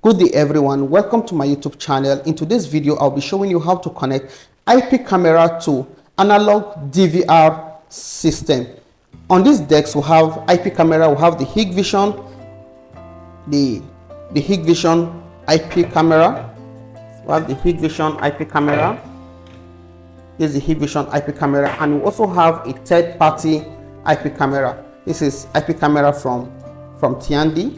Good day everyone, welcome to my YouTube channel. In today's video, I'll be showing you how to connect IP camera to analog DVR system. On this decks, we have IP camera, we have the Hikvision, the Hikvision IP camera. We have the Hikvision IP camera. This is the Hikvision IP camera, and we also have a third-party IP camera. This is IP camera from Techie.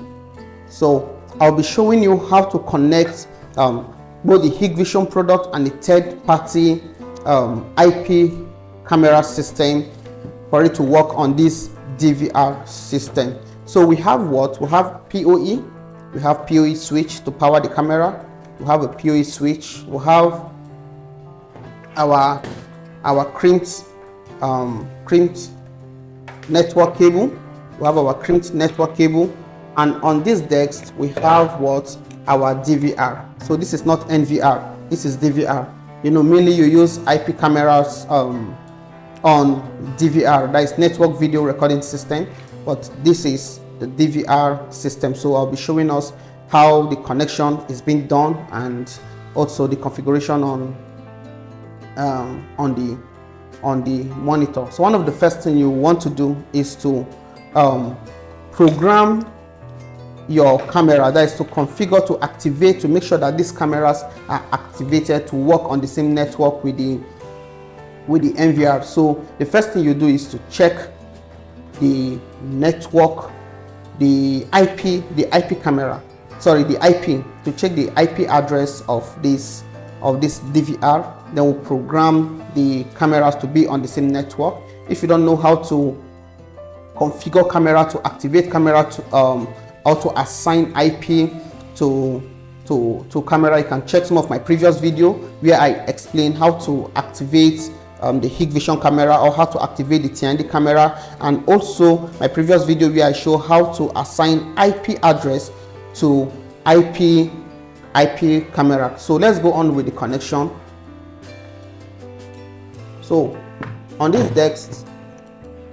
So I'll be showing you how to connect both the Hikvision product and the third-party IP camera system for it to work on this DVR system. So we have what? We have PoE. We have PoE switch to power the camera. We have a PoE switch. We have our crimped network cable. We have our crimped network cable. And on this decks, we have what? Our DVR. So this is not NVR, this is DVR. You know, mainly you use IP cameras on DVR, that is network video recording system, but this is the DVR system. So I'll be showing us how the connection is being done and also the configuration on the monitor. So one of the first thing you want to do is to program your camera, that is to configure, to activate, to make sure that these cameras are activated to work on the same network with the NVR. So the first thing you do is to check the network, the IP camera, sorry, the IP, to check the IP address of this DVR. Then we'll program the cameras to be on the same network. If you don't know how to configure camera, to activate camera, to how to assign IP to camera, you can check some of my previous video where I explain how to activate the Hikvision camera or how to activate the Techie camera, and also my previous video where I show how to assign IP address to IP camera. So let's go on with the connection. So on this decks,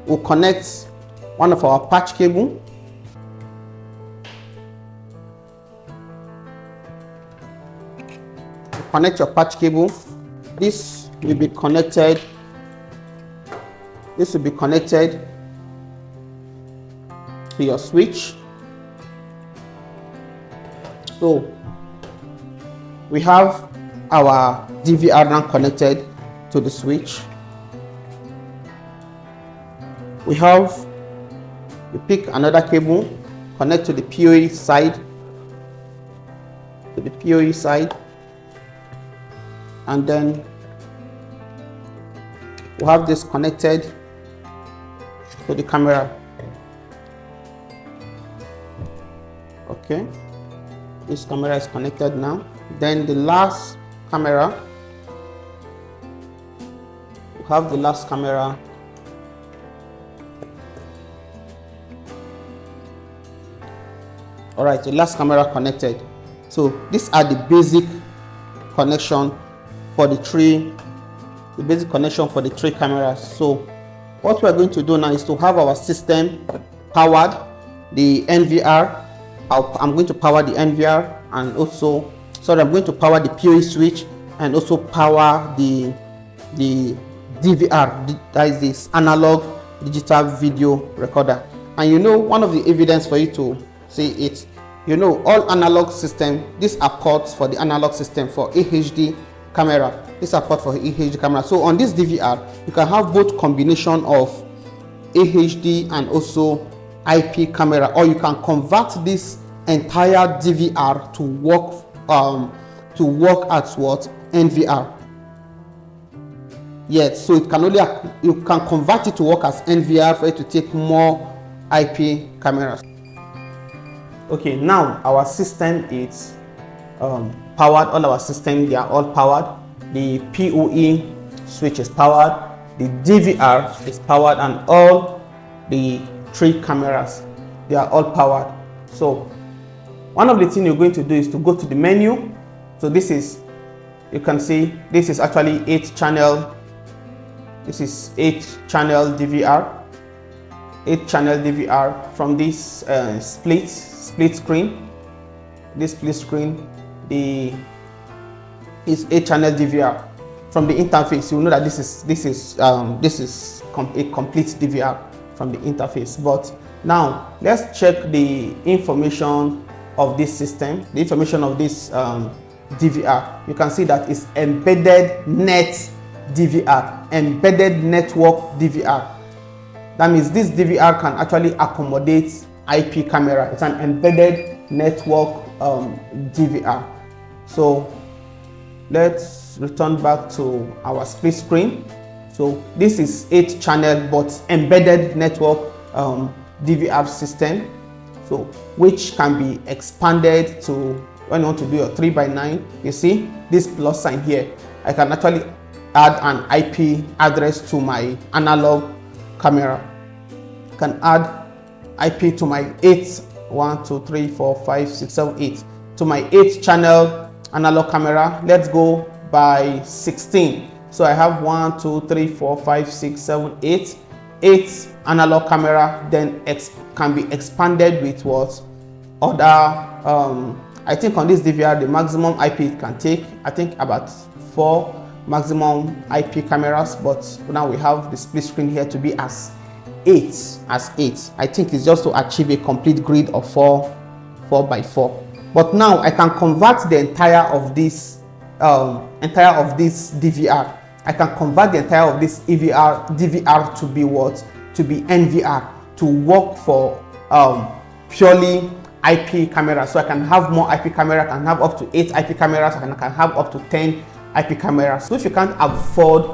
we'll connect one of our patch cable. Connect your patch cable. This will be connected. This will be connected to your switch. So we have our DVR now connected to the switch. We pick another cable, connect to the PoE side. And then we have this connected to the camera. Okay, this camera is connected now. Then the last camera, we have the last camera. All right, the last camera connected. So these are the basic connection for the basic connection for the three cameras. So what we are going to do now is to have our system powered, the NVR. I'm going to power the NVR, and also, sorry, I'm going to power the PoE switch and also power the DVR, that is this analog digital video recorder. And you know, one of the evidence for you to see it, you know, all analog system, these are ports for the analog system for AHD camera. These are ports for AHD camera. So on this DVR, you can have both combination of AHD and also IP camera, or you can convert this entire DVR to work as what? NVR. Yes, so it can only, you can convert it to work as NVR for it to take more IP cameras. Okay, now our system is powered. All our systems, they are all powered. The PoE switch is powered, the DVR is powered, and all the three cameras, they are all powered. So one of the things you're going to do is to go to the menu. So this is, you can see, this is actually 8-channel. This is 8-channel DVR. 8-channel DVR from this split screen. this split screen, is 8-channel DVR. From the interface, you know that this is a complete DVR from the interface. But now let's check the information of this system, the information of this DVR. You can see that it's embedded net DVR, embedded network DVR. That means this DVR can actually accommodate IP camera. It's an embedded network DVR. So let's return back to our split screen. So this is 8-channel but embedded network DVR system, so which can be expanded to, when you want to do your 3x9, you see this plus sign here. I can actually add an IP address to my analog camera. I can add IP to my 8, 1, 2, 3, 4, 5, 6, 7, 8 to my 8-channel analog camera. Let's go by 16. So I have 1, 2, 3, 4, 5, 6, 7, 8. 8 analog camera then can be expanded with what other I think on this DVR the maximum IP it can take, I think about 4 maximum IP cameras, but now we have the split screen here to be as 8. I think it's just to achieve a complete grid of 4x4. But now I can convert the entire of this DVR. I can convert the entire of this DVR to be what? To be NVR, to work for purely IP cameras. So I can have more IP cameras. I can have up to 8 IP cameras. I can have up to 10 IP cameras. So if you can't afford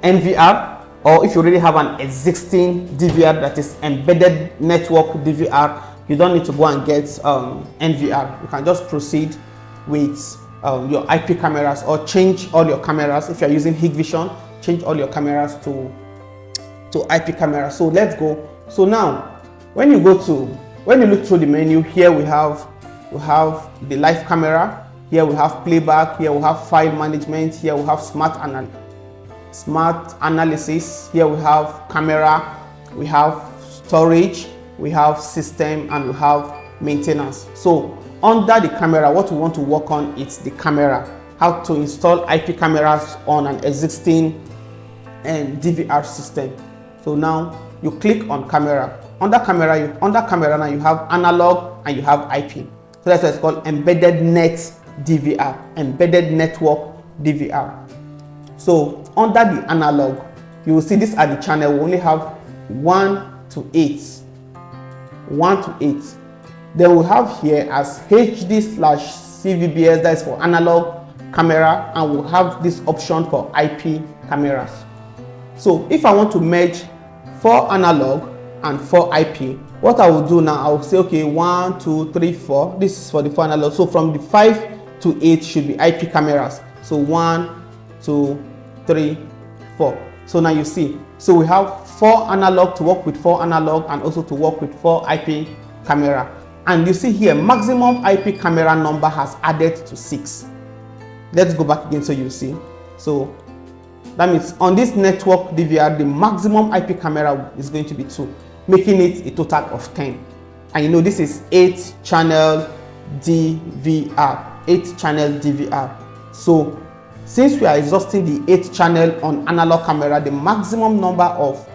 NVR, or if you already have an existing DVR that is embedded network DVR, you don't need to go and get NVR. You can just proceed with your IP cameras, or change all your cameras. If you're using Hikvision, change all your cameras to IP cameras. So let's go. So now when you look through the menu, here we have the live camera, here we have playback, here we have file management, here we have smart analysis, here we have camera, we have storage, we have system, and we have maintenance. So under the camera, what we want to work on is the camera, how to install IP cameras on an existing DVR system. So now you click on camera. Under camera now you have analog and you have IP. So that's why it's called embedded net DVR, embedded network DVR. So under the analog, you will see these are the channel. We only have 1 to 8. 1 to 8. Then we have here as HD/CVBS, that is for analog camera, and we'll have this option for IP cameras. So if I want to merge 4 analog and 4 IP, what I will do now, I will say, okay, 1, 2, 3, 4. This is for the 4 analog. So from the 5 to 8 should be IP cameras. So 1, 2, 3, 4. So now you see. So we have 4 analog to work with 4 analog, and also to work with 4 IP camera. And you see here, maximum IP camera number has added to 6. Let's go back again so you see. So that means on this network DVR, the maximum IP camera is going to be 2, making it a total of 10. And you know this is 8-channel DVR, 8-channel DVR. So since we are exhausting the 8-channel on analog camera, the maximum number of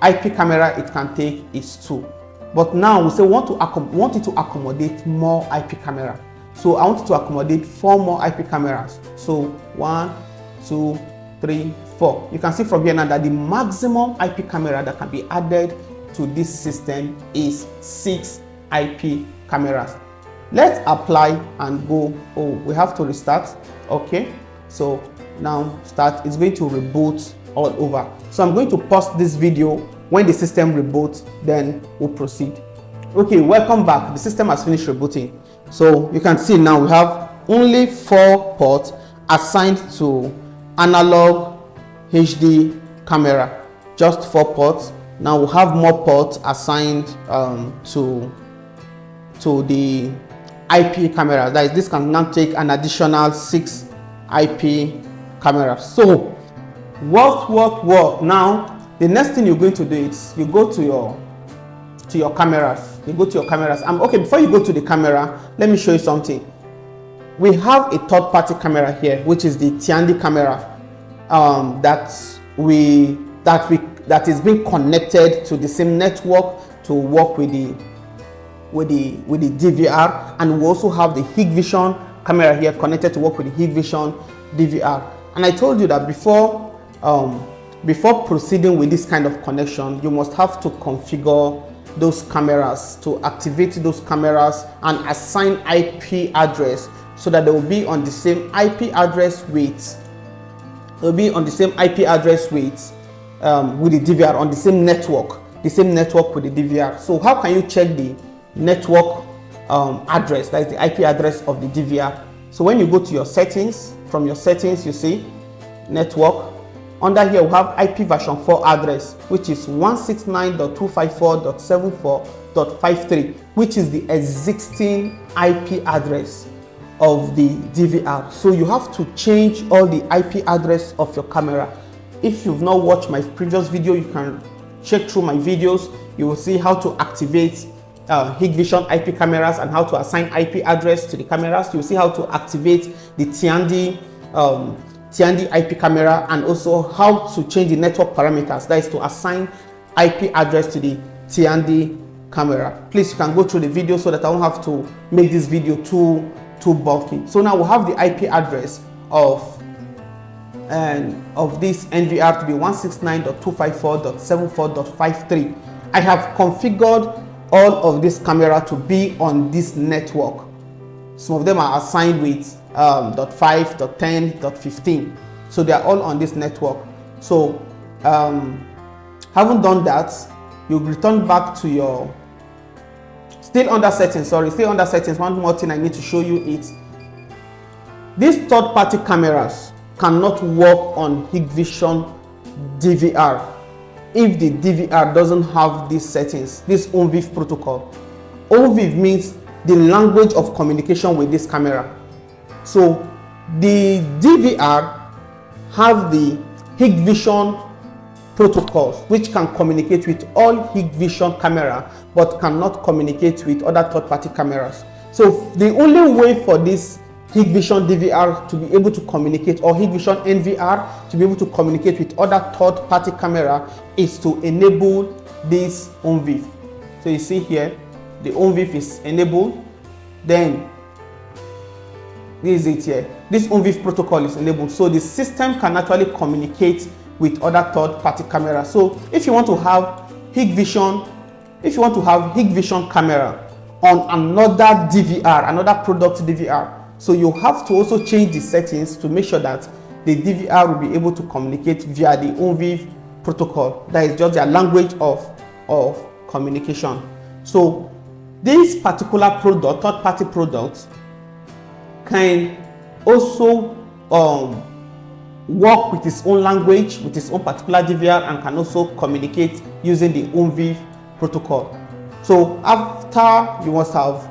IP camera it can take is 2. But now we say we want it to accommodate more IP camera. So I want it to accommodate 4 more IP cameras. So 1, 2, 3, 4. You can see from here now that the maximum IP camera that can be added to this system is 6 IP cameras. Let's apply and go. Oh, we have to restart. Okay, so now start. It's going to reboot all over. So I'm going to pause this video. When the system reboots, then we'll proceed. Okay, welcome back. The system has finished rebooting. So you can see now we have only 4 ports assigned to analog HD camera. Just 4 ports. Now we have more ports assigned to the IP camera. That is, this can now take an additional 6 IP cameras. So what now? The next thing you're going to do is you go to your to your cameras. You go to your cameras. Okay, before you go to the camera, let me show you something. We have a third-party camera here, which is the Techie camera that is being connected to the same network to work with the DVR, and we also have the Hikvision camera here connected to work with the Hikvision DVR. And I told you that before proceeding with this kind of connection, you must have to configure those cameras, to activate those cameras and assign IP address so that they will be on the same IP address with with the DVR, on the same network with the DVR. So how can you check the network address, that is the IP address of the DVR? So when you go to your settings, from your settings you see network. Under here we have IP version 4 address, which is 169.254.74.53, which is the existing IP address of the DVR. So you have to change all the IP address of your camera. If you've not watched my previous video, you can check through my videos. You will see how to activate Hikvision IP cameras and how to assign IP address to the cameras. You will see how to activate the Techie IP camera, and also how to change the network parameters, that is to assign IP address to the Techie camera. Please, you can go through the video so that I won't have to make this video too bulky. So now we have the IP address of this NVR to be 169.254.74.53. I have configured all of this camera to be on this network. Some of them are assigned with .5, .10, .15. So they are all on this network. So having done that, you return back to your still under settings. One more thing I need to show you is these third-party cameras cannot work on Hikvision DVR if the DVR doesn't have these settings, this ONVIF protocol. ONVIF means the language of communication with this camera. So the DVR have the Hikvision protocols which can communicate with all Hikvision camera but cannot communicate with other third-party cameras. So the only way for this Hikvision DVR to be able to communicate, or Hikvision NVR to be able to communicate with other third-party camera, is to enable this ONVIF. So you see here, the ONVIF is enabled. Then this is it here. This ONVIF protocol is enabled, so the system can actually communicate with other third-party cameras. So if you want to have Hikvision camera on another DVR, another product DVR, so you have to also change the settings to make sure that the DVR will be able to communicate via the ONVIF protocol. That is just their language of communication. So this particular product, third-party product, can also work with its own language, with its own particular DVR, and can also communicate using the ONVIF protocol. So after you must have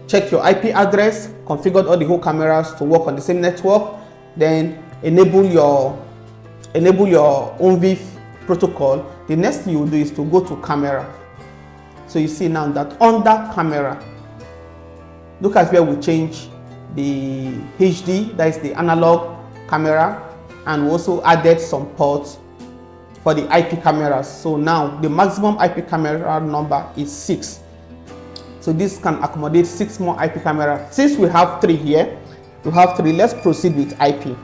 checked your IP address, configured all the whole cameras to work on the same network, then enable your ONVIF protocol, the next thing you will do is to go to camera. So you see now that under camera, look at where we change the HD, that is the analog camera, and we also added some ports for the IP cameras. So now the maximum IP camera number is 6. So this can accommodate 6 more IP cameras. Since we have 3 here, let's proceed with IP.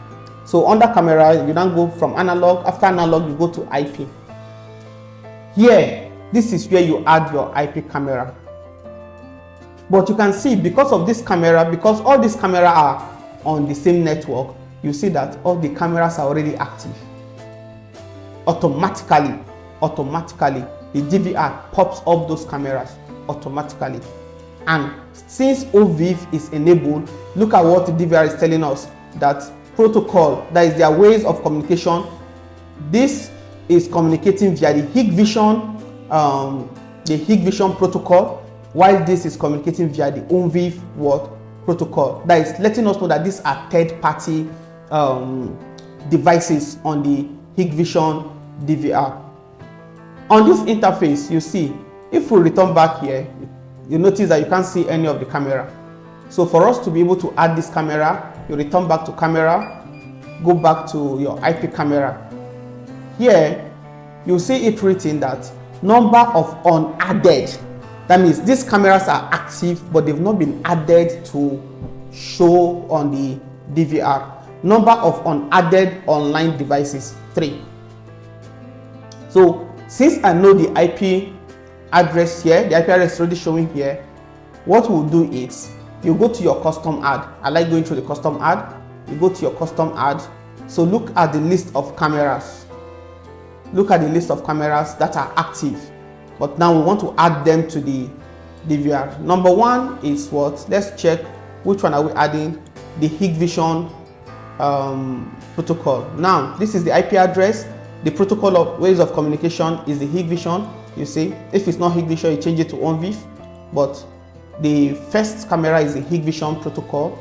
So under camera, you then go from analog. After analog, you go to IP. Here, this is where you add your IP camera. But you can see, because of this camera, because all these cameras are on the same network, you see that all the cameras are already active. Automatically, the DVR pops up those cameras automatically. And since ONVIF is enabled, look at what the DVR is telling us, that protocol, that is their ways of communication. This is communicating via the Hikvision protocol, while this is communicating via the ONVIF protocol. That is letting us know that these are third-party devices on the Hikvision DVR. On this interface, you see, if we return back here, you notice that you can't see any of the camera. So for us to be able to add this camera, you return back to camera, go back to your IP camera. Here, you see it written that number of unadded. That means these cameras are active, but they've not been added to show on the DVR. Number of unadded online devices, 3. So since I know the IP address here, the IP address is already showing here, what we'll do is you go to your custom ad. I like going through the custom ad. You go to your custom ad. So look at the list of cameras. Look at the list of cameras that are active, but now we want to add them to the DVR. Number 1 is what? Let's check which one are we adding. The Hikvision protocol. Now this is the IP address. The protocol of ways of communication is the Hikvision. You see, if it's not Hikvision, you change it to OnVIF, but the first camera is the Hikvision protocol.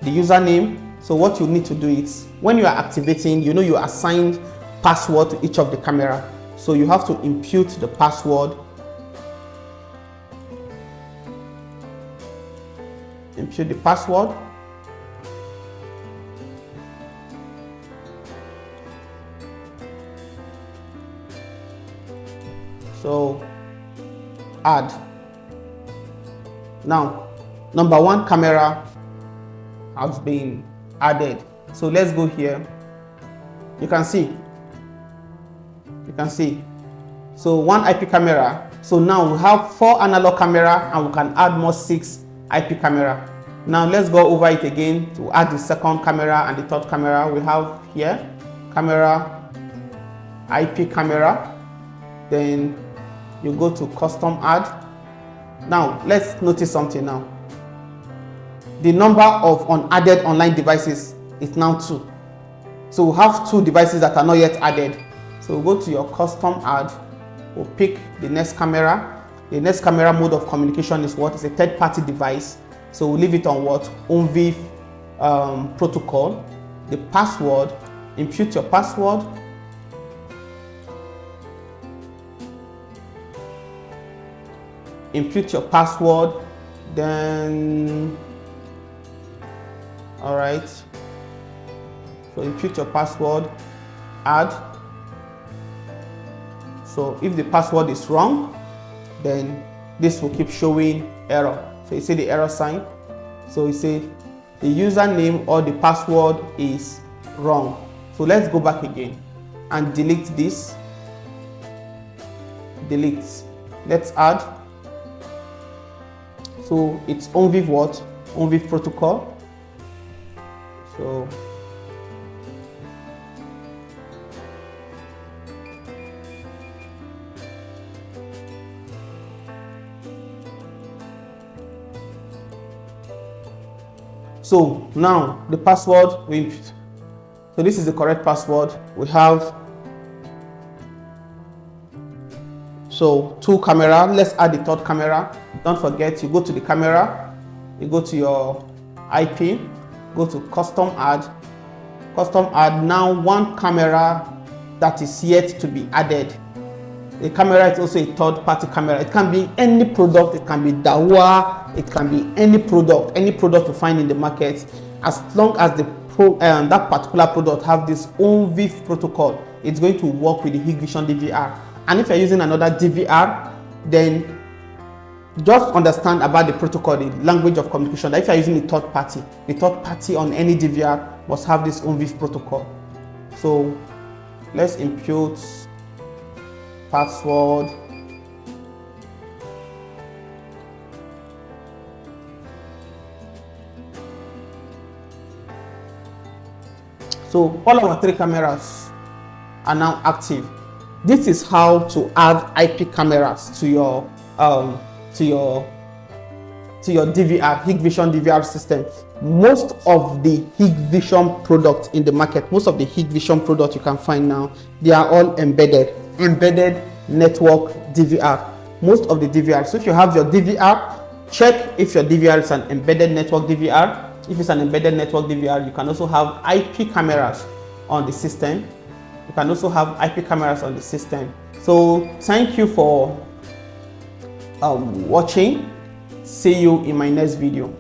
The username. So what you need to do is when you are activating, you know you assigned password to each of the camera, so you have to impute the password. Impute the password. So add. Now number 1 camera has been added. So let's go here. You can see. So 1 IP camera. So now we have 4 analog camera and we can add more 6 IP camera. Now let's go over it again to add the second camera and the third camera. We have here camera, IP camera. Then you go to custom add. Now let's notice something now. The number of unadded online devices is now 2. So we have 2 devices that are not yet added. So we'll go to your custom add. We'll pick the next camera. The next camera mode of communication is what? It's a third-party device. So we'll leave it on what? OnVIF protocol. The password, impute your password. Impute your password. Then, all right. So impute your password, add. So if the password is wrong, then this will keep showing error. So you see the error sign. So you say the username or the password is wrong. So let's go back again and delete this. Delete. Let's add. So it's OnVIF what? OnVIF protocol. So now the password we input. So this is the correct password. We have 2 camera. Let's add the third camera. Don't forget, you go to the camera, you go to your IP, go to custom add. Custom add. Now 1 camera that is yet to be added. The camera is also a third-party camera. It can be any product. It can be Dawa. It can be any product you find in the market. As long as that particular product have this OnVIF protocol, it's going to work with the Hikvision DVR. And if you're using another DVR, then just understand about the protocol, the language of communication. That if you're using the third party on any DVR must have this OnVIF protocol. So let's impute password. So all our 3 cameras are now active. This is how to add IP cameras to your DVR, Hikvision DVR system. Most of the Hikvision products in the market, most of the Hikvision products you can find now, they are all embedded network DVR. Most of the DVR. So if you have your DVR, check if your DVR is an embedded network DVR. If it's an embedded network DVR, you can also have IP cameras on the system. So thank you for watching. See you in my next video.